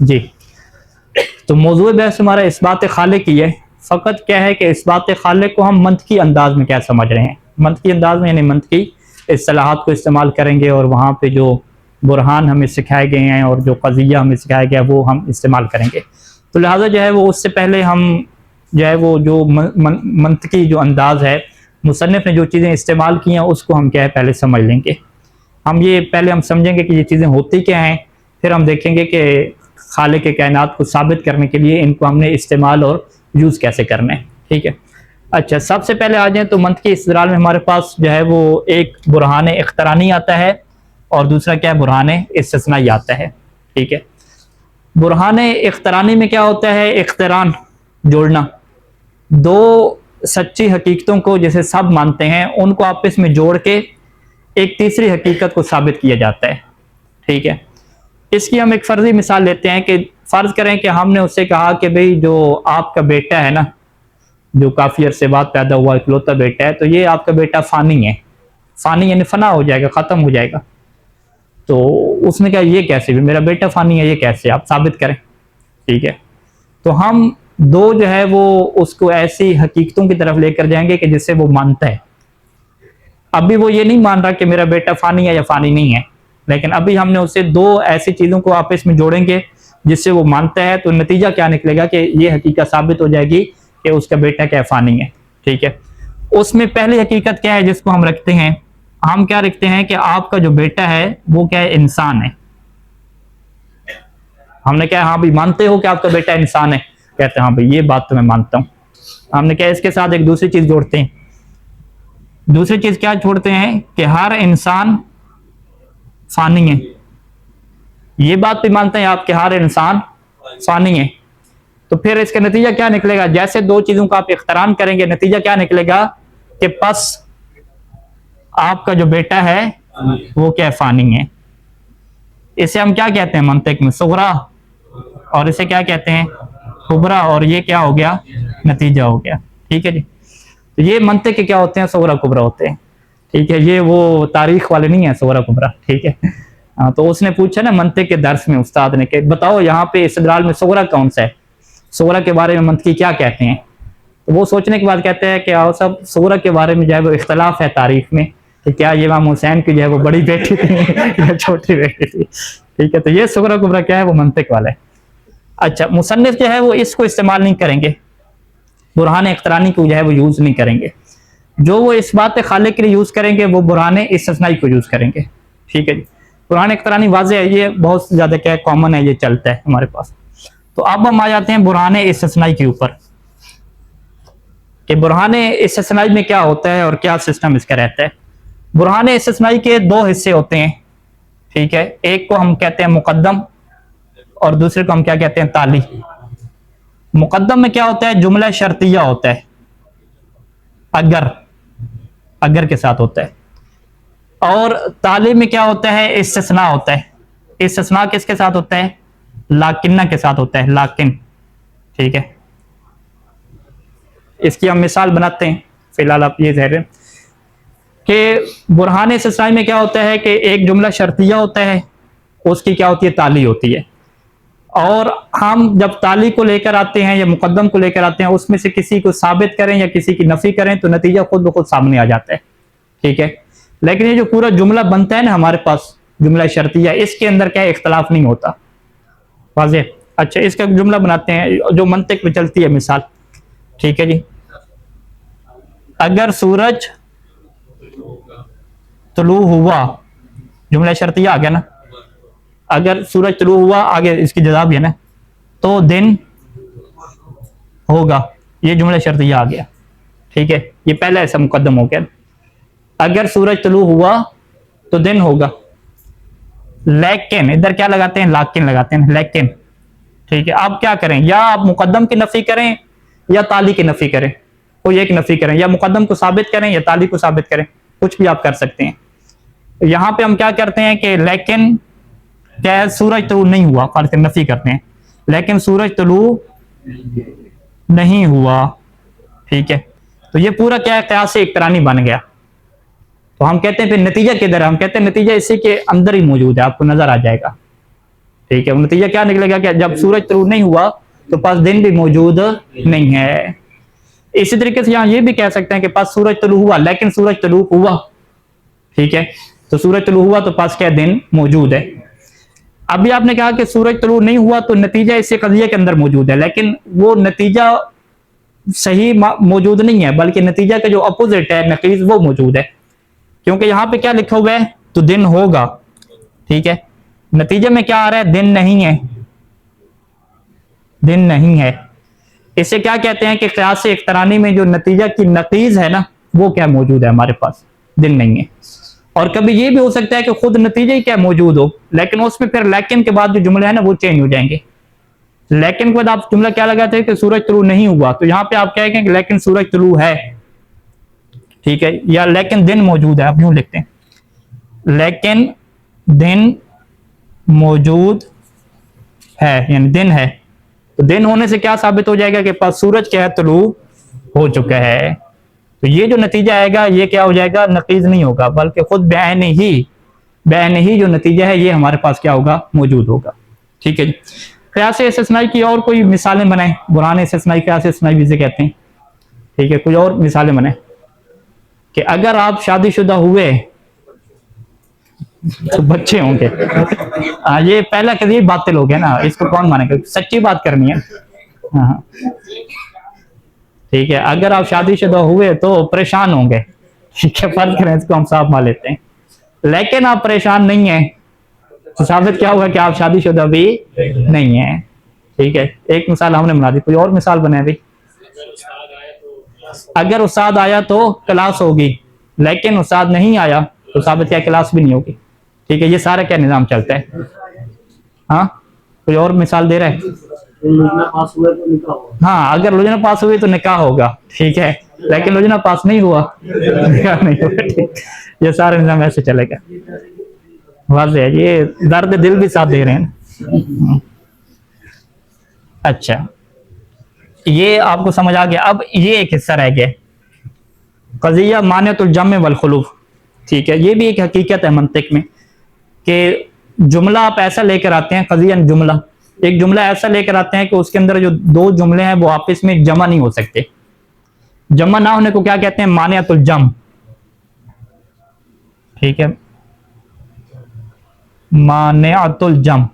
جی تو موضوع بحث ہمارا اس بات خالق کی ہے، فقط کیا ہے کہ اس بات خالق کو ہم منطقی انداز میں کیا سمجھ رہے ہیں، منطقی انداز میں یعنی منطقی اصطلاحات کو استعمال کریں گے، اور وہاں پہ جو برہان ہمیں سکھائے گئے ہیں اور جو قضیہ ہمیں سکھایا گیا وہ ہم استعمال کریں گے۔ تو لہٰذا جو ہے وہ اس سے پہلے ہم جو ہے وہ جو منطقی جو انداز ہے، مصنف نے جو چیزیں استعمال کی ہیں اس کو ہم کیا ہے پہلے سمجھ لیں گے۔ ہم یہ پہلے ہم سمجھیں گے کہ یہ چیزیں ہوتی کیا ہیں، پھر ہم دیکھیں گے کہ خالق کائنات کو ثابت کرنے کے لیے ان کو ہم نے استعمال اور یوز کیسے کرنا ہے، ٹھیک ہے۔ اچھا، سب سے پہلے آ جائیں تو منطقی استدلال میں ہمارے پاس جو ہے وہ ایک برہان اقترانی آتا ہے اور دوسرا کیا ہے برہان استثنائی آتا ہے، ٹھیک ہے۔ برہان اقترانی میں کیا ہوتا ہے، اقتران جوڑنا، دو سچی حقیقتوں کو جیسے سب مانتے ہیں ان کو آپس میں جوڑ کے ایک تیسری حقیقت کو ثابت کیا جاتا ہے، ٹھیک ہے۔ اس کی ہم ایک فرضی مثال لیتے ہیں کہ فرض کریں کہ ہم نے اس سے کہا کہ بھئی جو آپ کا بیٹا ہے نا، جو کافی عرصے بعد پیدا ہوا اکلوتا بیٹا ہے، تو یہ آپ کا بیٹا فانی ہے، فانی یعنی فنا ہو جائے گا، ختم ہو جائے گا۔ تو اس نے کہا یہ کیسے بھی، میرا بیٹا فانی ہے، یہ کیسے آپ ثابت کریں، ٹھیک ہے۔ تو ہم دو جو ہے وہ اس کو ایسی حقیقتوں کی طرف لے کر جائیں گے کہ جس سے وہ مانتا ہے۔ ابھی وہ یہ نہیں مان رہا کہ میرا بیٹا فانی ہے یا فانی نہیں ہے، لیکن ابھی ہم نے اسے دو ایسی چیزوں کو آپس میں جوڑیں گے جس سے وہ مانتا ہے، تو نتیجہ کیا نکلے گا کہ یہ حقیقت ثابت ہو جائے گی کہ اس کا بیٹا کیا فانی ہے، ٹھیک ہے۔ اس میں پہلی حقیقت کیا ہے جس کو ہم رکھتے ہیں، ہم کیا رکھتے ہیں کہ آپ کا جو بیٹا ہے وہ کیا ہے، انسان ہے۔ ہم نے کہا ہاں بھائی مانتے ہو کہ آپ کا بیٹا انسان ہے، کہتے ہیں ہاں بھائی یہ بات تو میں مانتا ہوں۔ ہم نے کہا اس کے ساتھ ایک دوسری چیز جوڑتے ہیں، دوسری چیز کیا چھوڑتے ہیں کہ ہر انسان فانی ہے، یہ بات بھی مانتے ہیں آپ کہ ہر انسان فانی ہے۔ تو پھر اس کا نتیجہ کیا نکلے گا، جیسے دو چیزوں کا آپ اقتران کریں گے نتیجہ کیا نکلے گا کہ پس آپ کا جو بیٹا ہے وہ کیا فانی ہے۔ اسے ہم کیا کہتے ہیں منطق میں، صغرا، اور اسے کیا کہتے ہیں کبرا، اور یہ کیا ہو گیا نتیجہ ہو گیا، ٹھیک ہے جی۔ تو یہ منطق کے کیا ہوتے ہیں، صغرا کبرا ہوتے ہیں، ٹھیک ہے۔ یہ وہ تاریخ والے نہیں ہیں صغرا کبرا، ٹھیک ہے۔ تو اس نے پوچھا نا منطق کے درس میں استاد نے کہ بتاؤ یہاں پہ استدلال میں صغرا کون سا ہے، صغرا کے بارے میں منطقی کیا کہتے ہیں۔ تو وہ سوچنے کے بعد کہتے ہیں کہ آؤ سب صغرا کے بارے میں جو ہے وہ اختلاف ہے تاریخ میں کہ کیا یہ امام حسین کی جو ہے وہ بڑی بیٹی تھی یا چھوٹی بیٹی تھی، ٹھیک ہے۔ تو یہ صغرا کبرا کیا ہے، وہ منطق والا ہے۔ اچھا، مصنف جو ہے وہ اس کو استعمال نہیں کریں گے، برہان اقترانی کو جو ہے وہ یوز نہیں کریں گے، جو وہ اس بات خالق کے لیے یوز کریں گے وہ برہان استثنائی کو یوز کریں گے، ٹھیک ہے جی۔ برہان اقترانی واضح ہے، یہ بہت زیادہ کیا ہے کامن ہے، یہ چلتا ہے ہمارے پاس۔ تو اب ہم آ جاتے ہیں برہان استثنائی کے اوپر کہ برہان استثنائی میں کیا ہوتا ہے اور کیا سسٹم اس کا رہتا ہے۔ برہان استثنائی کے دو حصے ہوتے ہیں، ٹھیک ہے۔ ایک کو ہم کہتے ہیں مقدم اور دوسرے کو ہم کیا کہتے ہیں تالی۔ مقدم میں کیا ہوتا ہے، جملہ شرطیہ ہوتا ہے، اگر کے ساتھ ہوتا ہے، اور تالی میں کیا ہوتا ہے، استثناء ہوتا ہے۔ استثناء کس کے ساتھ ہوتا ہے، لاکنہ کے ساتھ ہوتا ہے، لاکن، ٹھیک ہے۔ اس کی ہم مثال بناتے ہیں، فی الحال آپ یہ ظاہر ہے کہ برہان استثنائی میں کیا ہوتا ہے کہ ایک جملہ شرطیہ ہوتا ہے، اس کی کیا ہوتی ہے، تالی ہوتی ہے، اور ہم جب تالی کو لے کر آتے ہیں یا مقدم کو لے کر آتے ہیں اس میں سے کسی کو ثابت کریں یا کسی کی نفی کریں تو نتیجہ خود بخود سامنے آ جاتا ہے، ٹھیک ہے۔ لیکن یہ جو پورا جملہ بنتا ہے نا ہمارے پاس جملہ شرطیہ، اس کے اندر کیا اختلاف نہیں ہوتا، واضح۔ اچھا، اس کا جملہ بناتے ہیں جو منطق میں چلتی ہے مثال، ٹھیک ہے جی۔ اگر سورج طلوع ہوا، جملہ شرطیہ آ گیا نا، اگر سورج طلوع ہوا، آگے اس کی جزا بھی ہے نا، تو دن ہوگا، یہ جملہ شرطیہ آ گیا، ٹھیک ہے۔ یہ پہلا ایسا مقدم ہو گیا، اگر سورج طلوع ہوا تو دن ہوگا، لیکن ادھر کیا لگاتے ہیں، لاکن لگاتے ہیں، لیکن، ٹھیک ہے۔ اب کیا کریں، یا آپ مقدم کی نفی کریں یا تالی کی نفی کریں، کوئی ایک نفی کریں، یا مقدم کو ثابت کریں یا تالی کو ثابت کریں، کچھ بھی آپ کر سکتے ہیں۔ یہاں پہ ہم کیا کرتے ہیں کہ لیکن کیا ہے، سورج طلوع نہیں ہوا، فرض نفی کرتے ہیں، لیکن سورج طلوع نہیں ہوا، ٹھیک ہے۔ تو یہ پورا کیا ہے، قیاس اقترانی بن گیا۔ تو ہم کہتے ہیں پھر نتیجہ کدھر ہے، ہم کہتے ہیں نتیجہ اسی کے اندر ہی موجود ہے، آپ کو نظر آ جائے گا، ٹھیک ہے, نتیجہ کیا نکلے گا کہ جب سورج طلوع نہیں ہوا تو پس دن بھی موجود نہیں ہے. اسی طریقے سے یہاں یہ بھی کہہ سکتے ہیں کہ پس سورج طلوع ہوا لیکن سورج طلوع ہوا, ٹھیک ہے, تو سورج طلوع ہوا تو پس کیا دن موجود ہے. ابھی آپ نے کہا کہ سورج طلوع نہیں ہوا تو نتیجہ اس قضیے کے اندر موجود ہے, لیکن وہ نتیجہ صحیح موجود نہیں ہے, بلکہ نتیجہ کا جو اپوزٹ ہے نقیض وہ موجود ہے, کیونکہ یہاں پہ کیا لکھا ہوا ہے تو دن ہوگا, ٹھیک ہے, نتیجے میں کیا آ رہا ہے دن نہیں ہے, دن نہیں ہے. اسے کیا کہتے ہیں کہ قیاس اقترانی میں جو نتیجہ کی نقیض ہے نا وہ کیا موجود ہے ہمارے پاس, دن نہیں ہے. اور کبھی یہ بھی ہو سکتا ہے کہ خود نتیجہ ہی کیا موجود ہو, لیکن اس میں پھر لیکن کے بعد جو جملے ہیں نا وہ چینج ہو جائیں گے. لیکن کے بعد آپ جملہ کیا لگاتے ہیں کہ سورج طلوع نہیں ہوا, تو یہاں پہ آپ کہیں گے کہ لیکن سورج طلوع ہے, ٹھیک ہے, یا لیکن دن موجود ہے, آپ یوں لکھتے ہیں لیکن دن موجود ہے, یعنی دن ہے. تو دن ہونے سے کیا ثابت ہو جائے گا کہ پس سورج کیا ہے طلوع ہو چکا ہے. تو یہ جو نتیجہ آئے گا یہ کیا ہو جائے گا نقیض نہیں ہوگا, بلکہ خود بعین ہی جو نتیجہ ہے یہ ہمارے پاس کیا ہوگا موجود ہوگا. ٹھیک ہے جی. قیاس استثنائی کی اور کوئی مثالیں بنائیں, برہان استثنائی قیاس استثنائی بھی سے کہتے ہیں, ٹھیک ہے, کوئی اور مثالیں بنائیں کہ اگر آپ شادی شدہ ہوئے تو بچے ہوں گے. یہ پہلا قضیہ باطل ہو گیا نا, اس کو کون مانے گا, سچی بات کرنی ہے. ہاں ٹھیک ہے, اگر آپ شادی شدہ ہوئے تو پریشان ہوں گے, ٹھیک ہے, فرض کریں اس کو ہم صاف مان لیتے ہیں, لیکن آپ پریشان نہیں ہیں تو ثابت کیا ہوگا کہ آپ شادی شدہ بھی نہیں ہیں. ٹھیک ہے, ایک مثال ہم نے بنا دی, کوئی اور مثال بنے بھی. اگر استاد آیا تو کلاس ہوگی, لیکن استاد نہیں آیا تو ثابت کیا کلاس بھی نہیں ہوگی. ٹھیک ہے, یہ سارا کیا نظام چلتا ہے. ہاں کوئی اور مثال دے رہا ہے. ہاں اگر لجنا پاس ہوئی تو نکاح ہوگا, ٹھیک ہے, لیکن لجنا پاس نہیں ہوا نکاح نہیں ہوگا. یہ سارا نظام ایسے چلے گا. واضح ہے, یہ درد دل بھی ساتھ دے رہے ہیں. اچھا یہ آپ کو سمجھ آ گیا. اب یہ ایک حصہ رہ گیا قضیہ مانعۃ الجمع والخلوف. ٹھیک ہے, یہ بھی ایک حقیقت ہے منطق میں کہ جملہ آپ ایسا لے کر آتے ہیں, قضیہ جملہ, ایک جملہ ایسا لے کر آتے ہیں کہ اس کے اندر جو دو جملے ہیں وہ آپس میں جمع نہیں ہو سکتے. جمع نہ ہونے کو کیا کہتے ہیں مانعۃ الجمع. ٹھیک ہے, مانعۃ الجمع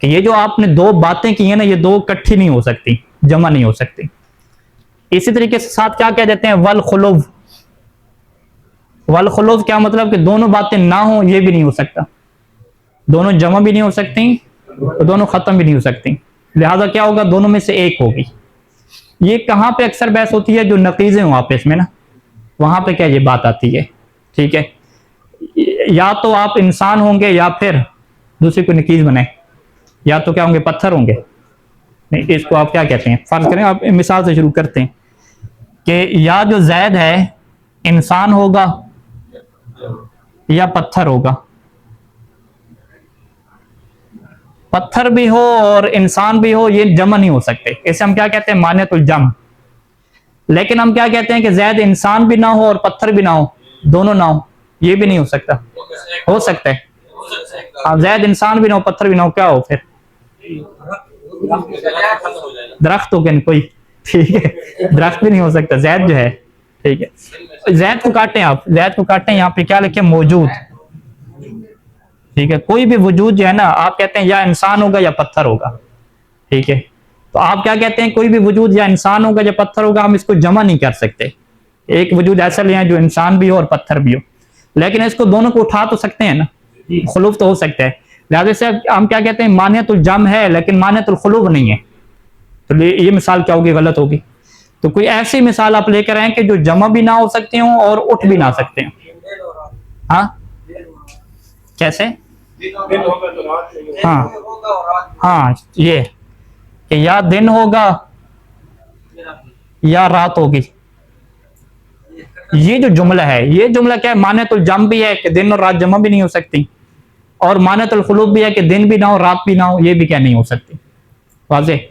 کہ یہ جو آپ نے دو باتیں کی ہیں نا یہ دو اکٹھی نہیں ہو سکتی, جمع نہیں ہو سکتی. اسی طریقے سے ساتھ کیا کہہ دیتے ہیں والخلوف. والخلوف کیا مطلب کہ دونوں باتیں نہ ہوں یہ بھی نہیں ہو سکتا, دونوں جمع بھی نہیں ہو سکتی, دونوں ختم بھی نہیں ہو سکتی, لہذا کیا ہوگا دونوں میں سے ایک ہوگی. یہ کہاں پہ اکثر بحث ہوتی ہے جو نقیضیں ہوں آپس میں نا, وہاں پہ کیا یہ بات آتی ہے. ٹھیک ہے, یا تو آپ انسان ہوں گے یا پھر دوسری کو نقیض بنائیں, یا تو کیا ہوں گے پتھر ہوں گے. نہیں, اس کو آپ کیا کہتے ہیں, فرض کریں آپ مثال سے شروع کرتے ہیں کہ یا جو زید ہے انسان ہوگا یا پتھر ہوگا. پتھر بھی ہو اور انسان بھی ہو یہ جمع نہیں ہو سکتے, اسے ہم کیا کہتے ہیں مانعۃ الجمع. لیکن ہم کیا کہتے ہیں کہ زید انسان بھی نہ ہو اور پتھر بھی نہ ہو, دونوں نہ ہو, یہ بھی نہیں ہو سکتا. ہو سکتا ہے, اب زید انسان بھی نہ ہو پتھر بھی نہ ہو, کیا ہو پھر درخت ہو گیا کوئی. ٹھیک ہے, درخت بھی نہیں ہو سکتا, زید جو ہے. ٹھیک ہے, زید کو کاٹیں, آپ زید کو کاٹیں, یہاں پہ کیا لکھیں موجود. ٹھیک ہے, کوئی بھی وجود جو ہے نا آپ کہتے ہیں یا انسان ہوگا یا پتھر ہوگا. ٹھیک ہے, تو آپ کیا کہتے ہیں کوئی بھی وجود یا انسان ہوگا یا پتھر ہوگا, ہم اس کو جمع نہیں کر سکتے. ایک وجود ایسا لے جو انسان بھی ہو اور پتھر بھی ہو, لیکن اس کو دونوں کو اٹھا تو سکتے ہیں نا, خلوف تو ہو سکتا ہے. لہٰذا سے ہم کیا کہتے ہیں مانعۃ الجمع ہے لیکن مانعۃ الخلوف نہیں ہے. تو یہ مثال کیا ہوگی, غلط ہوگی. تو کوئی ایسی مثال آپ لے کر آئیں کہ جو جمع بھی نہ ہو سکتے ہوں اور اٹھ بھی نہ سکتے ہوں. ہاں کیسے, ہاں ہاں یہ کہ یا دن ہوگا یا رات ہوگی. یہ جو جملہ ہے یہ جملہ کیا ہے مانعۃ الجمع بھی ہے کہ دن اور رات جمع بھی نہیں ہو سکتی, اور مانعۃ الخلوف بھی ہے کہ دن بھی نہ ہو رات بھی نہ ہو, یہ بھی کیا نہیں ہو سکتی. واضح.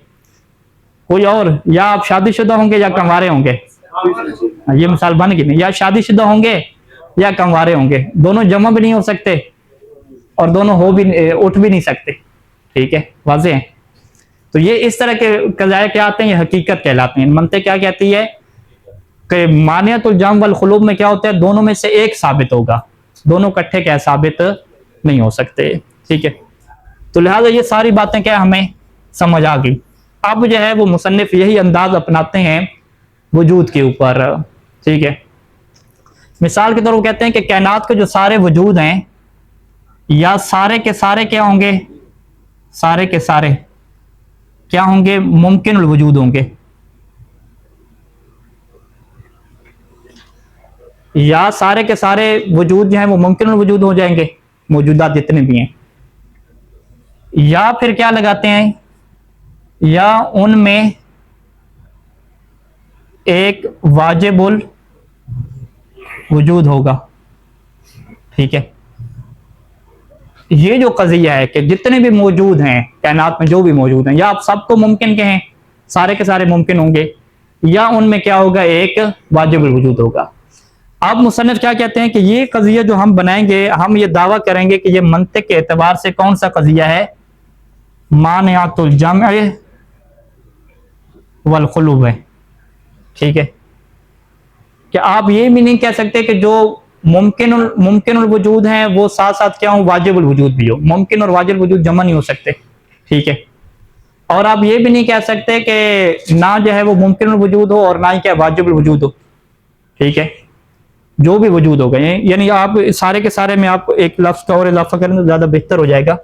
کوئی اور, یا آپ شادی شدہ ہوں گے یا کنوارے ہوں گے, یہ مثال بن گئی. یا شادی شدہ ہوں گے یا کنوارے ہوں گے, دونوں جمع بھی نہیں ہو سکتے اور دونوں ہو بھی اٹھ بھی نہیں سکتے. ٹھیک ہے، واضح ہے؟ تو یہ اس طرح کے قضائے کیا آتے ہیں، یہ حقیقت کہلاتے ہیں۔ منطق کیا کہتی ہے کہ مانعۃ الجمع والخلوف میں کیا ہوتا ہے، دونوں میں سے ایک ثابت ہوگا، دونوں اکٹھے کیا ثابت نہیں ہو سکتے، ٹھیک ہے؟ تو لہٰذا یہ ساری باتیں کیا ہمیں سمجھ آ گئی۔ اب جو ہے وہ مصنف یہی انداز اپناتے ہیں وجود کے اوپر، ٹھیک ہے؟ مثال کے طور پر کہتے ہیں کہ کائنات کے جو سارے وجود ہیں، یا سارے کے سارے کیا ہوں گے، سارے کے سارے کیا ہوں گے، ممکن الوجود ہوں گے، یا سارے کے سارے وجود جو ہیں وہ ممکن الوجود ہو جائیں گے، موجودات جتنے بھی ہیں، یا پھر کیا لگاتے ہیں، یا ان میں ایک واجب الوجود ہوگا، ٹھیک ہے؟ یہ جو قضیہ ہے کہ جتنے بھی موجود ہیں کائنات میں، جو بھی موجود ہیں، یا آپ سب کو ممکن کہیں، سارے کے سارے ممکن ہوں گے، یا ان میں کیا ہوگا، ایک واجب الوجود ہوگا۔ اب مصنف کیا کہتے ہیں کہ یہ قضیہ جو ہم بنائیں گے، ہم یہ دعویٰ کریں گے کہ یہ منطق کے اعتبار سے کون سا قضیہ ہے، مانعۃ الجمع والخلوف ہے، ٹھیک ہے؟ کہ آپ یہ بھی نہیں کہہ سکتے کہ جو ممکن الوجود ہیں وہ ساتھ ساتھ کیا ہوں، واجب الوجود بھی ہو، ممکن اور واجب الوجود جمع نہیں ہو سکتے، ٹھیک ہے؟ اور آپ یہ بھی نہیں کہہ سکتے کہ نہ جو ہے وہ ممکن الوجود ہو اور نہ ہی کیا واجب الوجود ہو، ٹھیک ہے؟ جو بھی وجود ہوگا، یعنی آپ سارے کے سارے میں آپ ایک لفظ کا اور اضافہ کریں تو زیادہ بہتر ہو جائے گا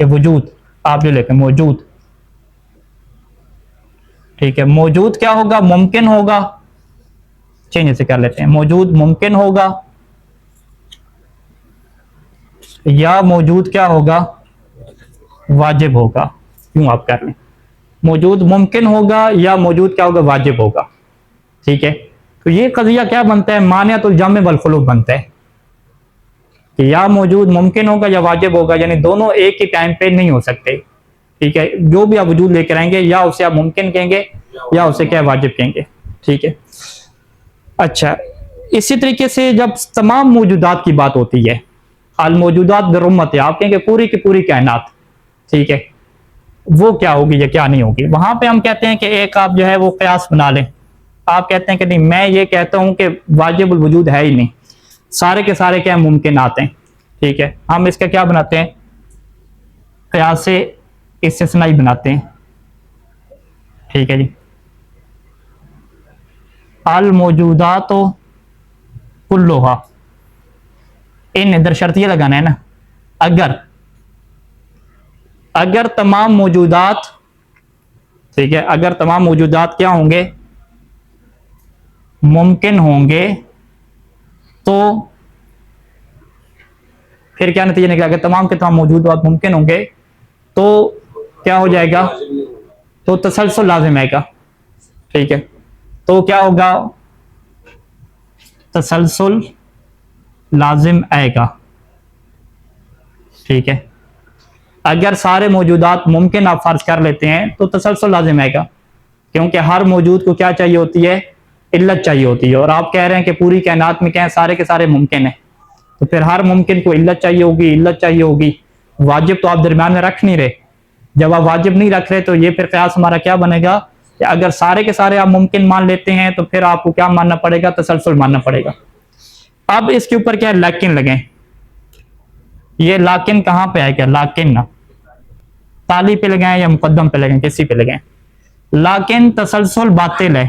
کہ وجود آپ جو لکھیں موجود، ٹھیک ہے؟ موجود کیا ہوگا، ممکن ہوگا، چینج سے کر لیتے ہیں، موجود ممکن ہوگا، یا موجود کیا ہوگا، واجب ہوگا، یوں آپ کر لیں، موجود ممکن ہوگا یا موجود کیا ہوگا، واجب ہوگا، ٹھیک ہے؟ تو یہ قضیہ کیا بنتا ہے، مانعۃ الجمع والخلوف بنتا ہے کہ یا موجود ممکن ہوگا یا واجب ہوگا، یعنی دونوں ایک ہی ٹائم پہ نہیں ہو سکتے، ٹھیک ہے؟ جو بھی آپ وجود لے کر آئیں گے، یا اسے آپ ممکن کہیں گے یا اسے کیا واجب کہیں گے، ٹھیک ہے؟ اچھا، اسی طریقے سے جب تمام موجودات کی بات ہوتی ہے، الموجودات برمت، آپ کہیں گے پوری کی پوری کائنات، ٹھیک ہے؟ وہ کیا ہوگی یا کیا نہیں ہوگی، وہاں پہ ہم کہتے ہیں کہ ایک آپ جو ہے وہ قیاس بنا لیں، آپ کہتے ہیں کہ نہیں، میں یہ کہتا ہوں کہ واجب الوجود ہے ہی نہیں، سارے کے سارے کیا ممکنات ہیں، ٹھیک ہے؟ ہم اس کا کیا بناتے ہیں، قیاس استثنائی بناتے ہیں، ٹھیک ہے جی؟ الموجودات کلھا، ان ادھر شرط یہ لگانا ہے نا، اگر تمام موجودات، ٹھیک ہے، اگر تمام موجودات کیا ہوں گے، ممکن ہوں گے، تو پھر کیا نتیجہ نکلا، اگر تمام کے تمام موجودات ممکن ہوں گے تو کیا ہو جائے گا، تو تسلسل لازم آئے گا، ٹھیک ہے؟ تو کیا ہوگا، تسلسل لازم آئے گا، ٹھیک ہے؟ اگر سارے موجودات ممکن آپ فرض کر لیتے ہیں تو تسلسل لازم آئے گا، کیونکہ ہر موجود کو کیا چاہیے ہوتی ہے، علت چاہیے ہوتی ہے، اور آپ کہہ رہے ہیں کہ پوری کائنات میں کیا ہے، سارے کے سارے ممکن ہیں، تو پھر ہر ممکن کو علت چاہیے ہوگی، علت چاہیے ہوگی، واجب تو آپ درمیان میں رکھ نہیں رہے، جب آپ واجب نہیں رکھ رہے تو یہ پھر قیاس ہمارا کیا بنے گا کہ اگر سارے کے سارے آپ ممکن مان لیتے ہیں تو پھر آپ کو کیا ماننا پڑے گا، تسلسل ماننا پڑے گا۔ اب اس کے اوپر کیا ہے، لیکن لگیں، یہ لیکن کہاں پہ آئے گا، لیکن تالی پہ لگائیں یا مقدم پہ لگائیں، کسی پہ لگائیں، لیکن تسلسل باطل ہے،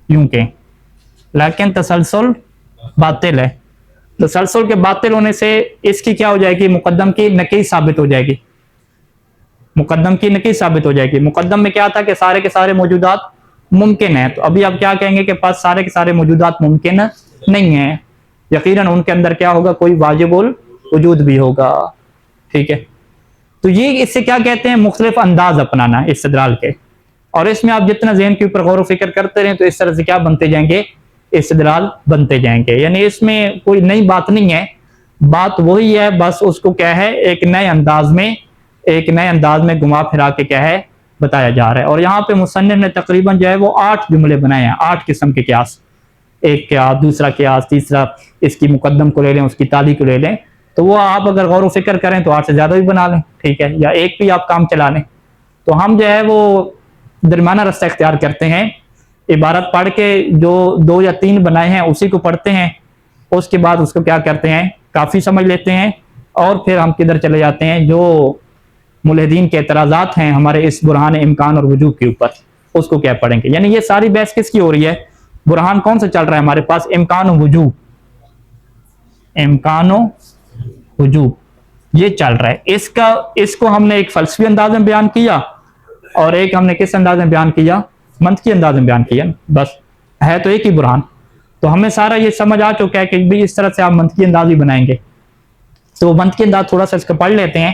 یوں کہ لیکن تسلسل باطل ہے، تسلسل کے باطل ہونے سے اس کی کیا ہو جائے گی، مقدم کی نقیض ثابت ہو جائے گی، مقدم کی نقیض ثابت ہو جائے گی۔ مقدم میں کیا تھا کہ سارے کے سارے موجودات ممکن ہیں، تو ابھی آپ کیا کہیں گے کہ پاس سارے کے سارے موجودات ممکن نہیں ہیں، یقیناً ان کے اندر کیا ہوگا، کوئی واجب الوجود بھی ہوگا، ٹھیک ہے؟ تو یہ اس سے کیا کہتے ہیں، مختلف انداز اپنانا استدلال کے، اور اس میں آپ جتنا ذہن کے اوپر غور و فکر کرتے رہیں تو اس طرح سے کیا بنتے جائیں گے، استدلال بنتے جائیں گے، یعنی اس میں کوئی نئی بات نہیں ہے، بات وہی ہے، بس اس کو کیا ہے، ایک نئے انداز میں گھما پھرا کے کیا ہے بتایا جا رہا ہے۔ اور یہاں پہ مصنف نے تقریباً جو ہے وہ 8 جملے بنائے ہیں، 8 قسم کے قیاس، ایک قیاس، دوسرا قیاس، تیسرا اس کی مقدم کو لے لیں، اس کی تالی کو لے لیں، تو وہ آپ اگر غور و فکر کریں تو 8 سے زیادہ بھی بنا لیں، ٹھیک ہے، یا ایک بھی آپ کام چلا لیں. تو ہم جو ہے وہ درمیانہ رستہ اختیار کرتے ہیں، عبارت پڑھ کے جو 2 یا 3 بنائے ہیں اسی کو پڑھتے ہیں، اس کے بعد اس کو کیا کرتے ہیں، کافی سمجھ لیتے ہیں، اور پھر ہم کدھر چلے جاتے ہیں، جو ملحدین کے اعتراضات ہیں ہمارے اس برہان امکان اور وجوب کے اوپر، اس کو کیا پڑھیں گے. یعنی یہ ساری بحث کس کی ہو رہی ہے؟ برہان کون سا چل رہا ہے ہمارے پاس؟ امکان و وجوب، امکان و وجوب یہ چل رہا ہے. اس کو ہم نے ایک فلسفی انداز میں بیان کیا، اور ایک ہم نے کس انداز میں بیان کیا؟ منطقی انداز میں بیان کیا. بس ہے تو ایک ہی برہان. تو ہمیں سارا یہ سمجھ آ چکا ہے کہ بھی اس طرح سے آپ منطقی انداز بھی بنائیں گے. تو منطقی انداز تھوڑا سا اس کو پڑھ لیتے ہیں،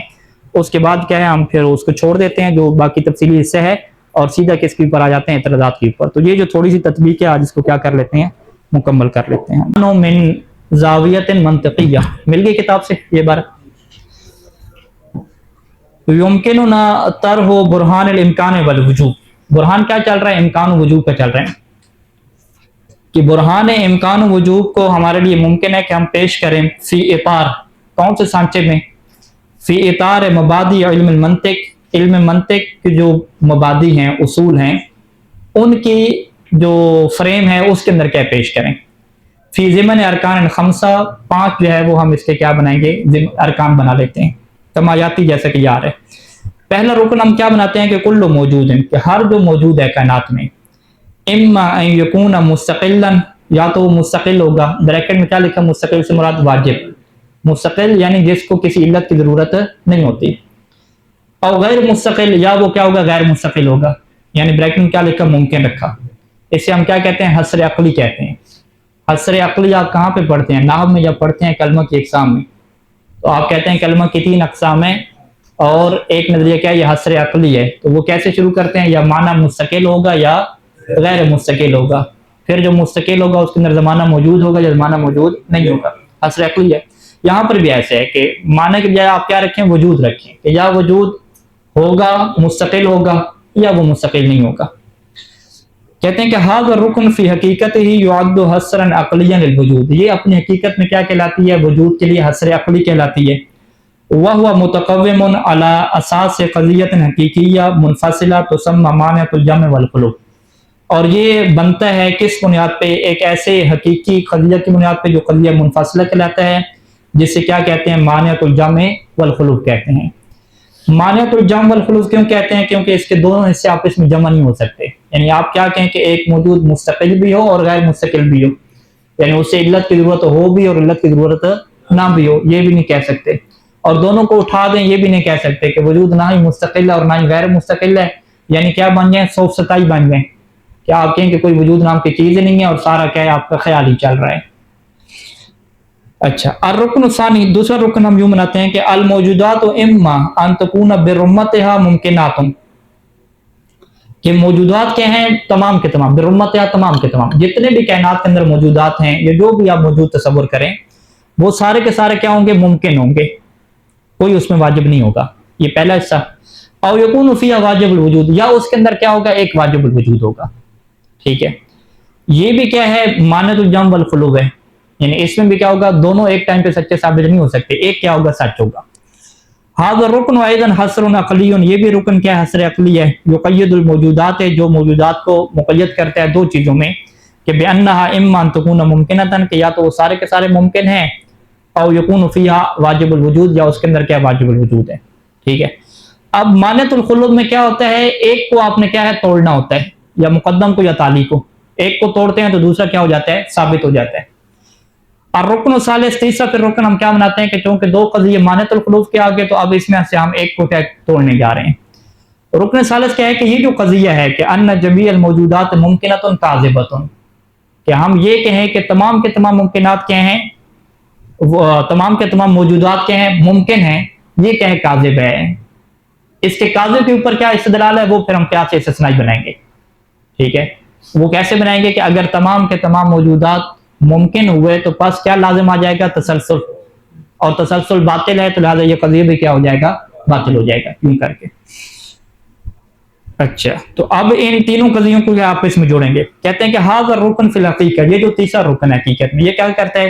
اس کے بعد کیا ہے ہم پھر اس کو چھوڑ دیتے ہیں جو باقی تفصیلی حصے ہے، اور سیدھا کس کے اوپر آ جاتے ہیں؟ اعتراضات کے اوپر. تو یہ جو تھوڑی سی تطبیق ہے آج اس کو کیا کر لیتے ہیں؟ مکمل کر لیتے ہیں. من زاویت منطقیہ، مل گئی کتاب سے یہ بار. یمکننا طرح برہان الامکان والوجوب. برہان کیا چل رہا ہے؟ امکان و وجوب کا چل رہا ہے، کہ برہان امکان و وجوب کو ہمارے لیے ممکن ہے کہ ہم پیش کریں فی اطار، کون سے سانچے میں؟ فی اطار مبادی علم المنطق، علم منطق کے جو مبادی ہیں، اصول ہیں، ان کی جو فریم ہے اس کے اندر کیا پیش کریں. فی ضمن ارکان خمسہ، 5 جو ہے وہ ہم اس کے کیا بنائیں گے؟ ارکان بنا لیتے ہیں، تمایاتی جیسا کہ یار ہے. پہلا رکن ہم کیا بناتے ہیں کہ کل موجود ہے، کہ ہر جو موجود ہے کائنات میں، اما ان یکون مستقلا، یا تو وہ مستقل ہوگا. بریکٹ میں کیا لکھا؟ مستقل سے مراد واجب، مستقل یعنی جس کو کسی علت کی ضرورت نہیں ہوتی. اور غیر مستقل، یا وہ کیا ہوگا؟ غیر مستقل ہوگا. یعنی بریکٹ میں کیا لکھا؟ ممکن رکھا. اسے ہم کیا کہتے ہیں؟ حصر عقلی کہتے ہیں. حصر عقلی آپ کہاں پہ پڑھتے ہیں؟ نحو میں جب پڑھتے ہیں کلمہ کی اقسام میں، تو آپ کہتے ہیں کلمہ کی 3 اقسام ہیں، اور ایک نظریہ کیا ہے؟ یہ حصر عقلی ہے. تو وہ کیسے شروع کرتے ہیں؟ یا معنی مستقل ہوگا یا غیر مستقل ہوگا. پھر جو مستقل ہوگا اس کے اندر زمانہ موجود ہوگا یا زمانہ موجود نہیں ہوگا. حصر عقلی ہے. یہاں پر بھی ایسے ہے کہ معنی کے بجائے آپ کیا رکھیں؟ وجود رکھیں، کہ یا وجود ہوگا، مستقل ہوگا، یا وہ مستقل نہیں ہوگا. کہتے ہیں کہ ھذا رکن فی حقیقت ہی یعد حصرا عقلیا للوجود، یہ اپنی حقیقت میں کیا کہلاتی ہے؟ وجود کے لیے حصر عقلی کہلاتی ہے. وہو متقوم علی اساس قضیۃ حقیقیہ منفصلہ تسمى مانعۃ الجمع والخلو، اور یہ بنتا ہے کس بنیاد پہ؟ ایک ایسے حقیقی قضیہ کی بنیاد پہ جو قضیہ منفصلہ کہلاتا ہے، جس سے کیا کہتے ہیں؟ مانعۃ الجمع والخلو کہتے ہیں. مانعۃ الجمع والخلو کیوں کہتے ہیں؟ کیونکہ اس کے دونوں حصے آپس میں جمع نہیں ہو سکتے. یعنی آپ کیا کہیں کہ ایک موجود مستقل بھی ہو اور غیر مستقل بھی ہو، یعنی اسے علت کی ضرورت ہو بھی اور علت کی ضرورت نہ بھی ہو، یہ بھی نہیں کہہ سکتے. اور دونوں کو اٹھا دیں، یہ بھی نہیں کہہ سکتے کہ وجود نہ ہی مستقل ہے اور نہ ہی غیر مستقل ہے. یعنی کیا بن جائیں؟ سو ستائی بن جائیں. کیا آپ کہیں کہ کوئی وجود نام کی چیز نہیں ہے اور سارا کیا ہے؟ آپ کا خیال ہی چل رہا ہے. اچھا، الرکن الثانی، دوسرا رکن ہم یوں بناتے ہیں کہ الموجودات اما ان تکون برمتها ممکنات، کہ موجودات کیا ہیں؟ تمام کے تمام، برمتها تمام کے تمام، جتنے بھی کائنات کے اندر موجودات ہیں یا جو بھی آپ موجود تصور کریں، وہ سارے کے سارے کیا ہوں گے؟ ممکن ہوں گے، کوئی اس میں واجب نہیں ہوگا. یہ پہلا حصہ. او یکون فیہا واجب الوجود، یا اس کے اندر کیا ہوگا؟ ایک واجب الوجود ہوگا. ٹھیک ہے، یہ بھی کیا ہے؟ مانعۃ الجمع والخلو ہے. یعنی اس میں بھی کیا ہوگا؟ دونوں ایک ٹائم پہ سچے ثابت نہیں ہو سکتے، ایک کیا ہوگا؟ سچ ہوگا. ھذا الرکن ایضا حصر عقلی، یہ بھی رکن کیا ہے؟ حصر عقلی ہے. یقید الموجودات ہے، جو موجودات کو مقید کرتا ہے 2 چیزوں میں، کہ بانھا اما ان تکون ممکنۃ، کہ یا تو وہ سارے کے سارے ممکن ہیں، او یکون فیہا واجب الوجود، یا اس کے اندر کیا واجب الوجود ہے. ٹھیک ہے. اب مانعۃ الخلود میں کیا ہوتا ہے؟ ایک کو آپ نے کیا ہے؟ توڑنا ہوتا ہے، یا مقدم کو یا تالی کو. ایک کو توڑتے ہیں تو دوسرا کیا ہو جاتا ہے؟ ثابت ہو جاتا ہے. اور رکن الثالث، تیسرا پھر رکن ہم کیا بناتے ہیں کہ چونکہ 2 قضیے مانعۃ الخلود کے آگے، تو اب اس میں سے ہم ایک کو کیا توڑنے جا رہے ہیں. رکن ثالث کیا ہے کہ یہ جو قضیہ ہے کہ ان جمیع الموجودات ممکنۃ کاذبۃ، کہ ہم یہ کہیں کہ تمام کے تمام ممکنات کیا ہیں؟ تمام کے تمام موجودات کیا ہیں؟ ممکن ہیں. یہ کیا ہے؟ کاذب ہے. اس کے کاذب کے اوپر کیا استدلال ہے؟ وہ پھر ہم قیاس استثنائی بنائیں گے. ٹھیک ہے، وہ کیسے بنائیں گے کہ اگر تمام کے تمام موجودات ممکن ہوئے تو پس کیا لازم آ جائے گا؟ تسلسل، اور تسلسل باطل ہے تو لہٰذا یہ قضیہ بھی کیا ہو جائے گا؟ باطل ہو جائے گا. یوں کر کے. اچھا، تو اب ان تینوں قضیوں کو آپ اس میں جوڑیں گے. کہتے ہیں کہ ھذا الرکن فی الحقیقہ، یہ جو تیسرا رکن ہے حقیقت میں، یہ کیا کرتا ہے؟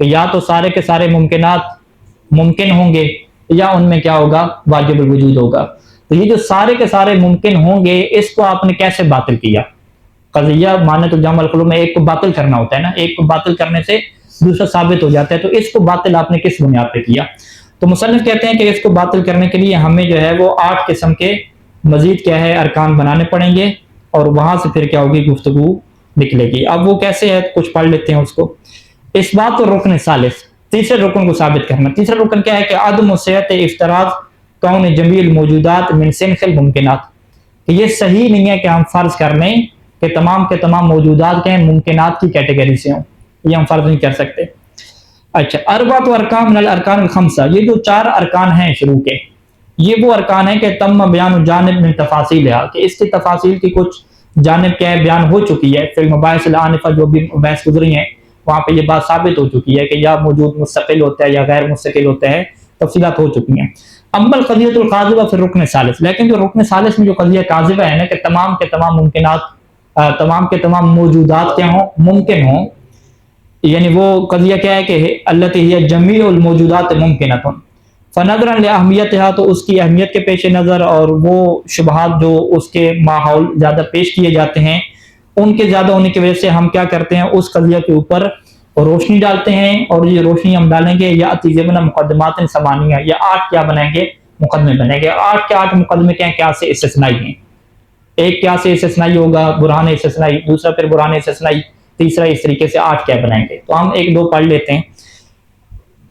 کہ یا تو سارے کے سارے ممکنات ممکن ہوں گے یا ان میں کیا ہوگا، واجب الوجود ہوگا۔ تو یہ جو سارے کے سارے ممکن ہوں گے، اس کو آپ نے کیسے باطل کیا؟ قضیہ معنیۃ الجمع القلوب میں ایک کو باطل کرنا ہوتا ہے نا، ایک کو باطل کرنے سے دوسرا ثابت ہو جاتا ہے، تو اس کو باطل آپ نے کس بنیاد پہ کیا؟ تو مصنف کہتے ہیں کہ اس کو باطل کرنے کے لیے ہمیں جو ہے وہ 8 قسم کے مزید کیا ہے ارکان بنانے پڑیں گے، اور وہاں سے پھر کیا ہوگی، گفتگو نکلے گی۔ اب وہ کیسے ہے، کچھ پڑھ لیتے ہیں اس کو۔ اس بات اور رکن ثالث، تیسرے رکن کو ثابت کرنا۔ تیسرا رکن کیا ہے کہ عدم و صحت افتراض کون جمیع الموجودات من صنف الممکنات، کہ یہ صحیح نہیں ہے کہ ہم فرض کر لیں کہ تمام کے تمام موجودات کے ممکنات کی کیٹیگری سے ہوں، یہ ہم فرض نہیں کر سکتے۔ اچھا، اربعۃ ارکان من الارکان الخمسہ، یہ جو 4 ارکان ہیں شروع کے، یہ وہ ارکان ہیں کہ تم بیان جانب من تفاصیلها، کہ اس کی تفاصیل کی کچھ جانب کیا ہے، بیان ہو چکی ہے۔ فی المباحث العنفہ، جو بھی بحث گزری ہیں وہاں پہ یہ بات ثابت ہو چکی ہے کہ یا موجود مستقل ہوتا ہے یا غیر مستقل ہوتا ہے، تفصیلات ہو چکی ہیں۔ اما القضیۃ القاذبہ فی الرکن الثالث، لیکن جو رکن ثالث میں جو قضیہ کاذبہ ہے نا، کہ تمام کے تمام ممکنات، تمام کے تمام موجودات کیا ہوں، ممکن ہوں، یعنی وہ قضیہ کیا ہے کہ التی ہی جمیع الموجودات ممکنۃ فنظرا لاہمیتها، تو اس کی اہمیت کے پیش نظر اور وہ شبہات جو اس کے ماحول زیادہ پیش کیے جاتے ہیں، ان کے زیادہ ہونے کی وجہ سے ہم کیا کرتے ہیں، اس قضیہ کے اوپر روشنی ڈالتے ہیں، اور یہ روشنی ہم ڈالیں گے یا ضمن مقدمات ثمانیہ، یا 8 کیا بنائیں گے، مقدمے بنیں گے۔ اور 8 کے 8 مقدمے کیا ہیں، قیاس استثنائی ہیں۔ ایک قیاس استثنائی ہوگا، برہان استثنائی، دوسرا پھر برہان استثنائی، تیسرا اس طریقے سے 8 کیا بنائیں گے۔ تو ہم 1-2 پڑھ لیتے ہیں۔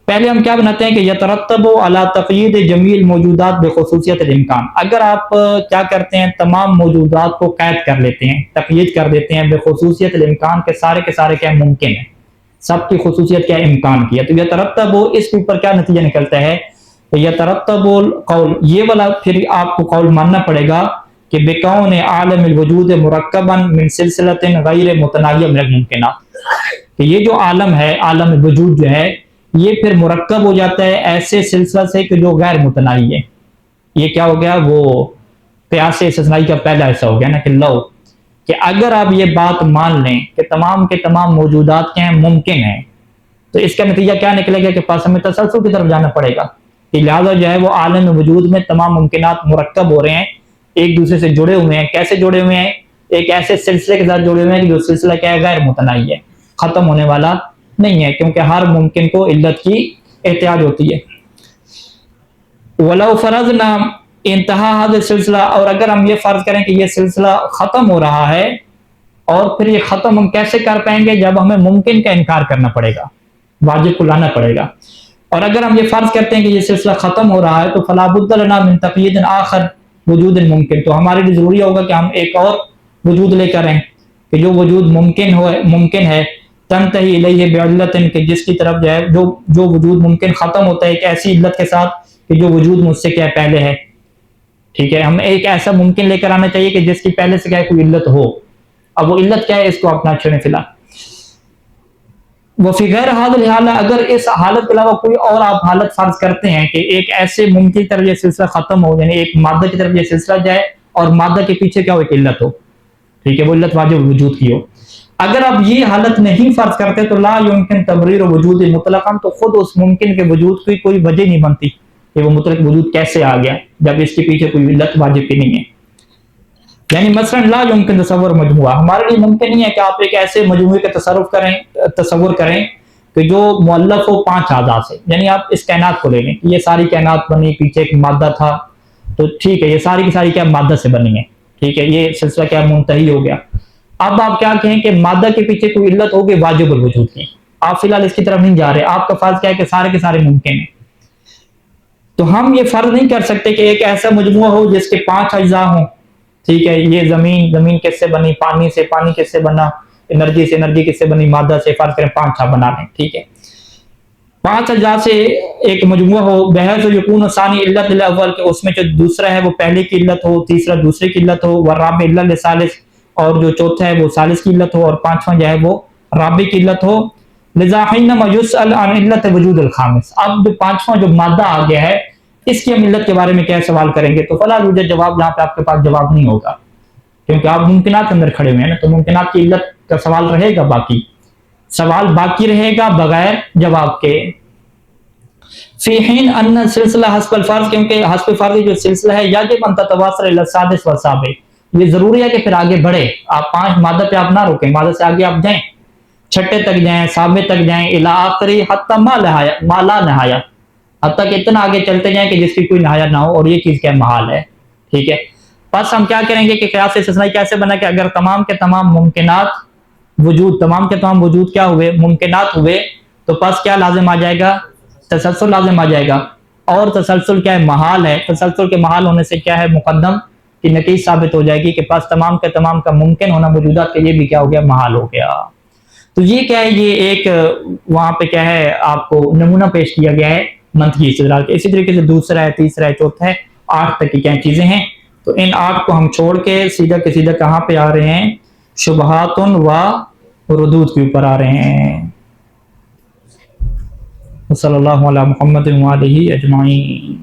پہلے ہم کیا بناتے ہیں کہ یترتب علی تقیید جمیع الموجودات بخصوصیت الامکان، اگر آپ کیا کرتے ہیں، تمام موجودات کو قید کر لیتے ہیں، تقیید کر دیتے ہیں بخصوصیت الامکان، کے سارے کیا ممکن ہیں، سب کی خصوصیت کیا امکان کی ہے، تو یترتب اس کے اوپر کیا نتیجہ نکلتا ہے، یترتب القول، یہ والا پھر آپ کو قول ماننا پڑے گا کہ بکون عالم الوجود مرکبا من سلسلۃ غیر متناہیہ من الممکنات، کہ یہ جو عالم ہے، عالم الوجود جو ہے، یہ پھر مرکب ہو جاتا ہے ایسے سلسلہ سے کہ جو غیر متناہی ہے۔ یہ کیا ہو گیا، وہ قیاس استثنائی کا پہلا حصہ ہو گیا نا، کہ لو، کہ اگر آپ یہ بات مان لیں کہ تمام کے تمام موجودات کے ہیں ممکن ہیں، تو اس کا نتیجہ کیا نکلے گا کہ پاس ہمیں تسلسل کی طرف جانا پڑے گا، کہ لہٰذا جو ہے وہ عالم وجود میں تمام ممکنات مرکب ہو رہے ہیں، ایک دوسرے سے جڑے ہوئے ہیں۔ کیسے جڑے ہوئے ہیں، ایک ایسے سلسلے کے ساتھ جڑے ہوئے ہیں کہ جو سلسلہ کیا ہے، غیر متناہی ہے، ختم ہونے والا نہیں ہے، کیونکہ ہر ممکن کو علت کی احتیاج ہوتی ہے۔ وَلَوْ فَرَضْنَا انتہا هذا السلسلہ، اور اگر ہم یہ فرض کریں کہ یہ سلسلہ ختم ہو رہا ہے، اور پھر یہ ختم ہم کیسے کر پائیں گے، جب ہمیں ممکن کا انکار کرنا پڑے گا، واجب کو لانا پڑے گا۔ اور اگر ہم یہ فرض کرتے ہیں کہ یہ سلسلہ ختم ہو رہا ہے، تو فَلَا بُدَّ لَنَا مِن تَقْیِیدٍ آخر وجود ممکن، تو ہمارے لیے ضروری ہوگا کہ ہم ایک اور وجود لے کر آئیں، کہ جو وجود ممکن ہے، تنتہی الیہ بعلت، کہ جس کی طرف جو ہے جو وجود ممکن ختم ہوتا ہے ایک ایسی علت کے ساتھ کہ جو وجود مجھ سے کیا پہلے ہے، ٹھیک ہے۔ ہم ایک ایسا ممکن لے کر آنا چاہیے کہ جس کی پہلے سے کیا کوئی علت ہو، اب وہ علت کیا ہے، اس کو اپنا چھوڑیں فی الحال۔ وفی غیر حاضر حالہ، اگر اس حالت کے علاوہ کوئی اور آپ حالت فرض کرتے ہیں کہ ایک ایسے ممکن کی طرف یہ سلسلہ ختم ہو، یعنی ایک مادہ کی طرف یہ سلسلہ جائے اور مادہ کے پیچھے کیا ہو، ایک علت ہو، ٹھیک ہے، وہ علت واجب وجود کی ہو، اگر آپ یہ حالت نہیں فرض کرتے تو لا یمکن تبریر وجود مطلقاً، تو خود اس ممکن کے وجود کی کوئی وجہ نہیں بنتی کہ وہ مطلق وجود کیسے آ گیا جب اس کے پیچھے کوئی علت واجب کی نہیں ہے۔ یعنی مثلا لا یمکن تصور مجموعہ، ہمارے لیے ممکن نہیں ہے کہ آپ ایک ایسے مجموعے کا تصور کریں کہ جو مؤلف ہو 5 اعضاء سے، یعنی آپ اس کائنات کو لے لیں، یہ ساری کائنات بنی، پیچھے ایک مادہ تھا، تو ٹھیک ہے یہ ساری کی ساری کیا مادہ سے بنی ہے، ٹھیک ہے، یہ سلسلہ کیا منتہی ہو گیا۔ اب آپ کیا کہیں کہ مادہ کے پیچھے کوئی علت ہوگی واجب الوجود کی، آپ فی الحال اس کی طرف نہیں جا رہے، آپ کا فرض کیا ہے کہ سارے کے سارے ممکن ہیں، تو ہم یہ فرض نہیں کر سکتے کہ ایک ایسا مجموعہ ہو جس کے 5 اجزاء ہوں، ٹھیک ہے، یہ زمین کس سے بنی، پانی کس سے بنا، انرجی کس سے بنی، مادہ سے، فرض کریں 5 بنا لیں، ٹھیک ہے، 5 اجزاء سے ایک مجموعہ ہو، بحیث یکون ثانی علت الاول، کہ اس میں جو دوسرا ہے وہ پہلے کی علت ہو، تیسرا دوسرے کی علت ہو، والرابع علت للثالث، اور جو چوتھا ہے وہ ثالث کی علت ہو، اور 5واں جو ہے وہ رابع کی علت ہو، لذا حینما یسأل عن علت وجود الخامس، اب جو 5واں جو مادہ آ گیا ہے اس کی ہم علت کے بارے میں کیا سوال کریں گے، تو فلا یوجد جواب، یہاں پہ آپ کے پاس جواب نہیں ہوگا، کیونکہ آپ ممکنات کے اندر کھڑے ہوئے ہیں نا، تو ممکنات کی علت کا سوال رہے گا باقی، سوال باقی رہے گا بغیر جواب کے. فی حین ان سلسلہ حسب الفرض، کیونکہ حسب فرض جو سلسلہ ہے یجب ان تتواصل الی السادس والسابع، یہ ضروری ہے کہ پھر آگے بڑھے. آپ 5 مادہ پہ آپ نہ رکیں، مادہ سے آگے آپ جائیں، چھٹے تک جائیں، سابع تک جائیں، الی آخری حتی ما لا نہایہ، حتیٰ کہ اتنا آگے چلتے جائیں کہ جس کی کوئی نہایت نہ ہو، اور یہ چیز کیا محال ہے. ٹھیک ہے. بس ہم کیا کریں گے کہ قیاس استثنائی کیسے بنا کہ اگر تمام کے تمام ممکنات وجود، تمام کے تمام وجود کیا ہوئے، ممکنات ہوئے، تو پس کیا لازم آ جائے گا، تسلسل لازم آ جائے گا. اور تسلسل کیا ہے، محال ہے. تسلسل کے محال ہونے سے کیا ہے، مقدم کی نتیج ثابت ہو جائے گی کہ پس تمام کے تمام کا ممکن ہونا موجودات کے لیے بھی کیا ہو گیا، محال ہو گیا. تو یہ کیا ہے، یہ ایک وہاں پہ کیا ہے آپ کو نمونہ پیش کیا گیا ہے منطقی استدلال کے. اسی طریقے سے دوسرا ہے، تیسرا ہے، چوتھا ہے، 8 تک کی کیا چیزیں ہیں. تو ان 8 کو ہم چھوڑ کے سیدھا کے سیدھا کہاں پہ آ رہے ہیں، شبہات و ردود کے اوپر آ رہے ہیں. صلی اللہ علی محمد و آلہ اجمعین.